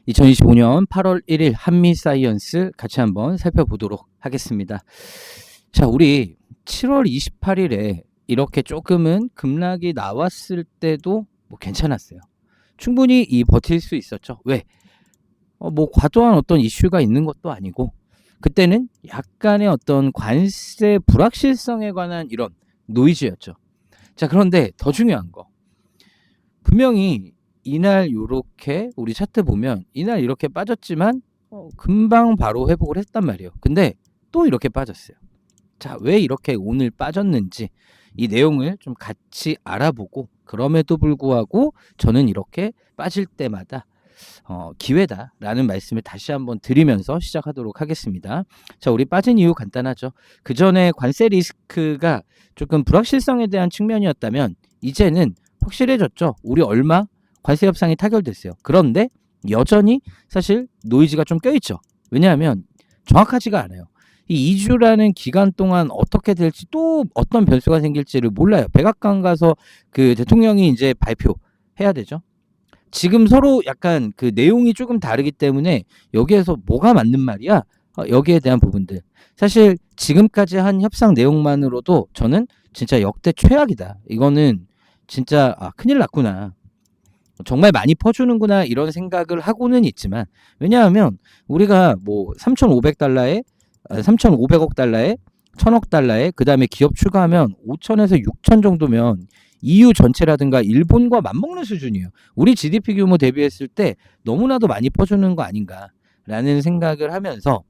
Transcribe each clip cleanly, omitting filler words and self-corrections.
2025년 8월 1일 한미사이언스 같이 한번 살펴보도록 하겠습니다. 자, 우리 7월 28일에 이렇게 조금은 급락이 나왔을 때도 뭐 괜찮았어요. 충분히 버틸 수 있었죠. 왜? 뭐 과도한 어떤 이슈가 있는 것도 아니고 그때는 약간의 어떤 관세 불확실성에 관한 이런 노이즈였죠. 자, 그런데 더 중요한 거. 분명히 이날 요렇게 우리 차트 보면 이날 이렇게 빠졌지만 금방 바로 회복을 했단 말이에요. 근데 또 이렇게 빠졌어요. 자, 왜 이렇게 오늘 빠졌는지 이 내용을 좀 같이 알아보고, 그럼에도 불구하고 저는 이렇게 빠질 때마다 기회다라는 말씀을 다시 한번 드리면서 시작하도록 하겠습니다. 자, 우리 빠진 이유 간단하죠. 그 전에 관세 리스크가 조금 불확실성에 대한 측면이었다면 이제는 확실해졌죠. 우리 얼마 관세 협상이 타결됐어요. 그런데 여전히 사실 노이즈가 좀 껴있죠. 왜냐하면 정확하지가 않아요. 이 2주라는 기간 동안 어떻게 될지, 또 어떤 변수가 생길지를 몰라요. 백악관 가서 그 대통령이 이제 발표해야 되죠. 지금 서로 약간 그 내용이 조금 다르기 때문에 여기에서 뭐가 맞는 말이야? 여기에 대한 부분들. 사실 지금까지 한 협상 내용만으로도 저는 진짜 역대 최악이다. 이거는 진짜 큰일 났구나. 정말 많이 퍼주는구나 이런 생각을 하고는 있지만, 왜냐하면 우리가 뭐 3,500달러에 3,500억 달러에 1,000억 달러에 그 다음에 기업 추가하면 5천에서 6천 정도면 EU 전체라든가 일본과 맞먹는 수준이에요. 우리 GDP 규모 대비했을 때 너무나도 많이 퍼주는 거 아닌가라는 생각을 하면서,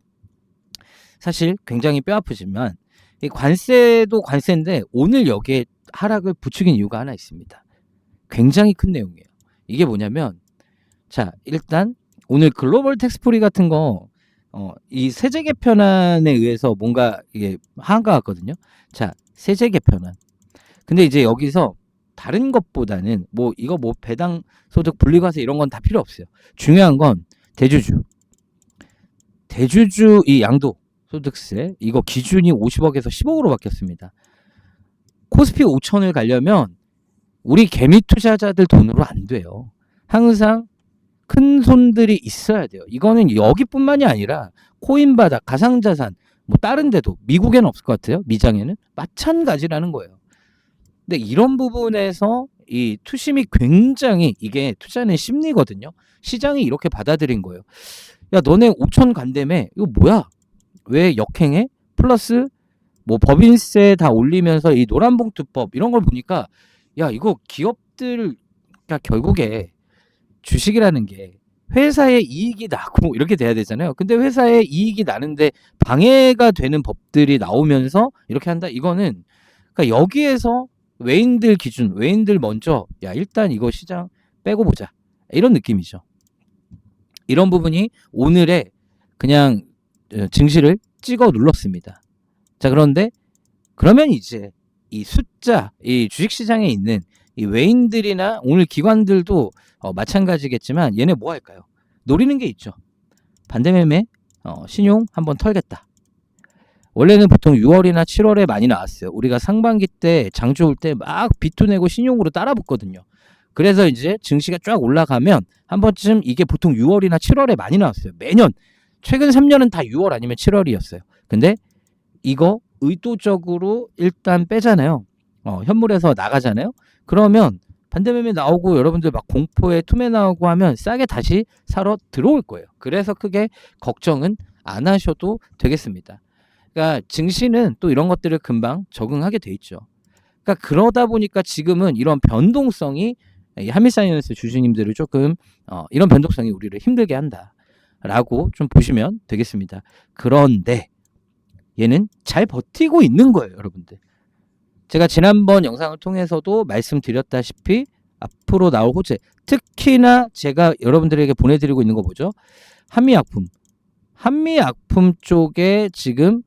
사실 굉장히 뼈아프지만 이 관세도 관세인데 오늘 여기에 하락을 부추긴 이유가 하나 있습니다. 굉장히 큰 내용이에요. 이게 뭐냐면, 자, 일단 오늘 글로벌 텍스프리 같은 거 이 세제 개편안에 의해서 뭔가 이게 하한가 같거든요. 자, 세제 개편안. 근데 이제 여기서 다른 것보다는 뭐 이거 뭐 배당 소득 분리과세 이런 건 다 필요 없어요. 중요한 건 대주주 이 양도 소득세 이거 기준이 50억에서 10억으로 바뀌었습니다. 코스피 5천을 가려면 우리 개미 투자자들 돈으로 안 돼요. 항상 큰 손들이 있어야 돼요. 이거는 여기뿐만이 아니라 코인바닥, 가상자산, 뭐 다른 데도, 미국에는 없을 것 같아요. 미장에는 마찬가지라는 거예요. 근데 이런 부분에서 이 투심이 굉장히, 이게 투자는 심리거든요. 시장이 이렇게 받아들인 거예요. 야, 너네 5천 간다며? 이거 뭐야? 왜 역행해? 플러스 뭐 법인세 다 올리면서 이 노란봉투법 이런 걸 보니까, 야, 이거 기업들, 그러니까 결국에 주식이라는 게 회사의 이익이 나고 이렇게 돼야 되잖아요. 근데 회사의 이익이 나는데 방해가 되는 법들이 나오면서 이렇게 한다? 이거는, 그러니까 여기에서 외인들 기준, 외인들 먼저, 야, 일단 이거 시장 빼고 보자, 이런 느낌이죠. 이런 부분이 오늘의 그냥 증시를 찍어 눌렀습니다. 자, 그런데 그러면 이제 이 숫자, 이 주식시장에 있는 이 외인들이나 오늘 기관들도 마찬가지겠지만 얘네 뭐 할까요? 노리는 게 있죠. 반대매매, 신용 한번 털겠다. 원래는 보통 6월이나 7월에 많이 나왔어요. 우리가 상반기 때 장 좋을 때 막 비투 내고 신용으로 따라 붙거든요. 그래서 이제 증시가 쫙 올라가면 한 번쯤, 이게 보통 6월이나 7월에 많이 나왔어요. 매년. 최근 3년은 다 6월 아니면 7월이었어요. 근데 이거 의도적으로 일단 빼잖아요. 현물에서 나가잖아요. 그러면 반대매매 나오고 여러분들 막 공포에 투매 나오고 하면 싸게 다시 사러 들어올 거예요. 그래서 크게 걱정은 안 하셔도 되겠습니다. 그러니까 증시는 또 이런 것들을 금방 적응하게 돼 있죠. 그러니까 그러다 보니까 지금은 이런 변동성이, 한미사이언스 주주님들을 조금 이런 변동성이 우리를 힘들게 한다라고 좀 보시면 되겠습니다. 그런데 얘는 잘 버티고 있는 거예요, 여러분들. 제가 지난번 영상을 통해서도 말씀드렸다시피 앞으로 나올 호재, 특히나 제가 여러분들에게 보내드리고 있는 거 뭐죠? 한미약품. 한미약품 쪽에 지금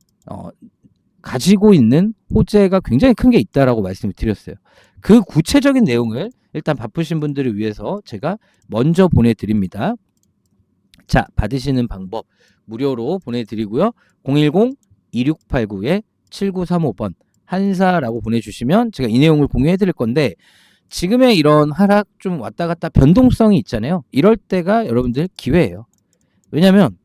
가지고 있는 호재가 굉장히 큰 게 있다라고 말씀을 드렸어요. 그 구체적인 내용을 일단 바쁘신 분들을 위해서 제가 먼저 보내드립니다. 자, 받으시는 방법 무료로 보내드리고요. 010-2689-7935번 한사라고 보내주시면 제가 이 내용을 공유해 드릴 건데, 지금의 이런 하락 좀 왔다 갔다 변동성이 있잖아요. 이럴 때가 여러분들 기회예요. 왜냐면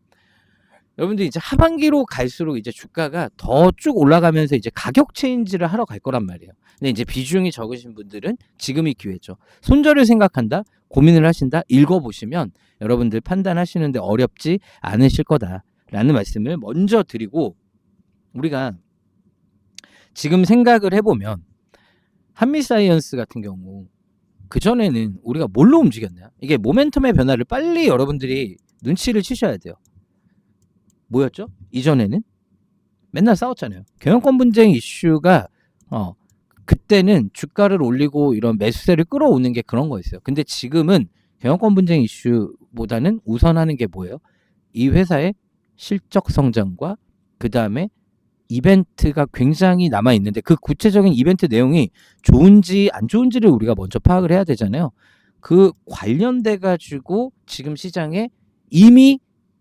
여러분들 이제 하반기로 갈수록 이제 주가가 더 쭉 올라가면서 이제 가격 체인지를 하러 갈 거란 말이에요. 근데 이제 비중이 적으신 분들은 지금이 기회죠. 손절을 생각한다, 고민을 하신다, 읽어보시면 여러분들 판단하시는데 어렵지 않으실 거다라는 말씀을 먼저 드리고, 우리가 지금 생각을 해보면 한미사이언스 같은 경우 그전에는 우리가 뭘로 움직였나요? 이게 모멘텀의 변화를 빨리 여러분들이 눈치를 채셔야 돼요. 뭐였죠? 이전에는 맨날 싸웠잖아요. 경영권 분쟁 이슈가 그때는 주가를 올리고 이런 매수세를 끌어오는 게 그런 거였어요. 근데 지금은 경영권 분쟁 이슈보다는 우선하는 게 뭐예요? 이 회사의 실적 성장과 그 다음에 이벤트가 굉장히 남아 있는데 그 구체적인 이벤트 내용이 좋은지 안 좋은지를 우리가 먼저 파악을 해야 되잖아요. 그 관련돼 가지고 지금 시장에 이미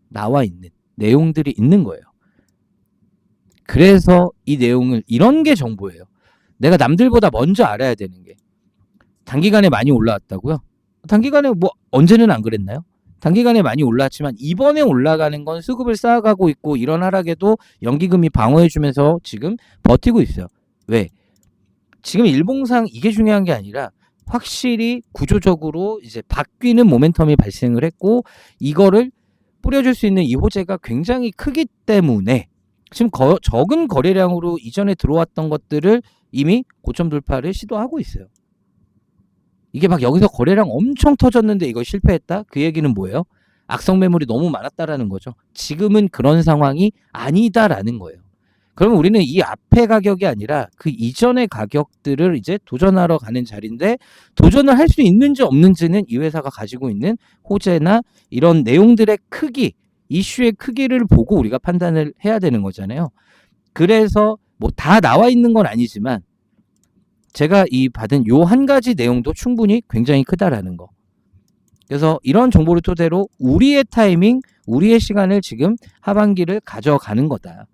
나와 있는 내용들이 있는 거예요. 그래서 이 내용을, 이런 게 정보예요. 내가 남들보다 먼저 알아야 되는 게, 단기간에 많이 올라왔다고요? 단기간에 뭐 언제는 안 그랬나요? 단기간에 많이 올랐지만 이번에 올라가는 건 수급을 쌓아가고 있고, 이런 하락에도 연기금이 방어해주면서 지금 버티고 있어요. 왜? 지금 일봉상 이게 중요한 게 아니라 확실히 구조적으로 이제 바뀌는 모멘텀이 발생을 했고, 이거를 뿌려줄 수 있는 이 호재가 굉장히 크기 때문에 지금 적은 거래량으로 이전에 들어왔던 것들을 이미 고점 돌파를 시도하고 있어요. 이게 막 여기서 거래량 엄청 터졌는데 이거 실패했다? 그 얘기는 뭐예요? 악성 매물이 너무 많았다라는 거죠. 지금은 그런 상황이 아니다라는 거예요. 그러면 우리는 이 앞의 가격이 아니라 그 이전의 가격들을 이제 도전하러 가는 자리인데, 도전을 할 수 있는지 없는지는 이 회사가 가지고 있는 호재나 이런 내용들의 크기, 이슈의 크기를 보고 우리가 판단을 해야 되는 거잖아요. 그래서 뭐 다 나와 있는 건 아니지만 제가 이 받은 요 한 가지 내용도 충분히 굉장히 크다라는 거. 그래서 이런 정보를 토대로 우리의 타이밍, 우리의 시간을 지금 하반기를 가져가는 거다.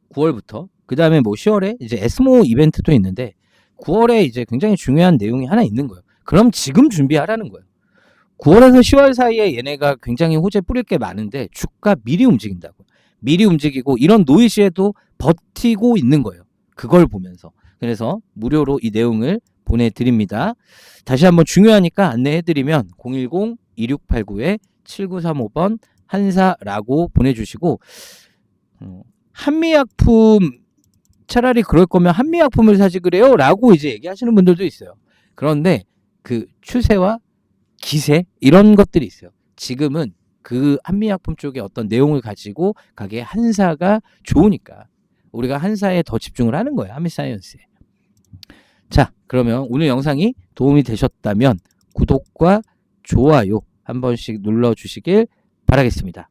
9월부터 그 다음에 뭐 10월에 이제 에스모 이벤트도 있는데 9월에 이제 굉장히 중요한 내용이 하나 있는 거예요. 그럼 지금 준비하라는 거예요. 9월에서 10월 사이에 얘네가 굉장히 호재 뿌릴 게 많은데 주가 미리 움직인다고. 미리 움직이고 이런 노이즈에도 버티고 있는 거예요. 그걸 보면서. 그래서 무료로 이 내용을 보내드립니다. 다시 한번 중요하니까 안내해드리면 010-2689-7935번 한사라고 보내주시고, 한미약품, 차라리 그럴 거면 한미약품을 사지 그래요? 라고 이제 얘기하시는 분들도 있어요. 그런데 그 추세와 기세 이런 것들이 있어요. 지금은 그 한미약품 쪽에 어떤 내용을 가지고 가게 한사가 좋으니까 우리가 한사에 더 집중을 하는 거예요. 한미사이언스에. 자, 그러면 오늘 영상이 도움이 되셨다면 구독과 좋아요 한 번씩 눌러주시길 바라겠습니다.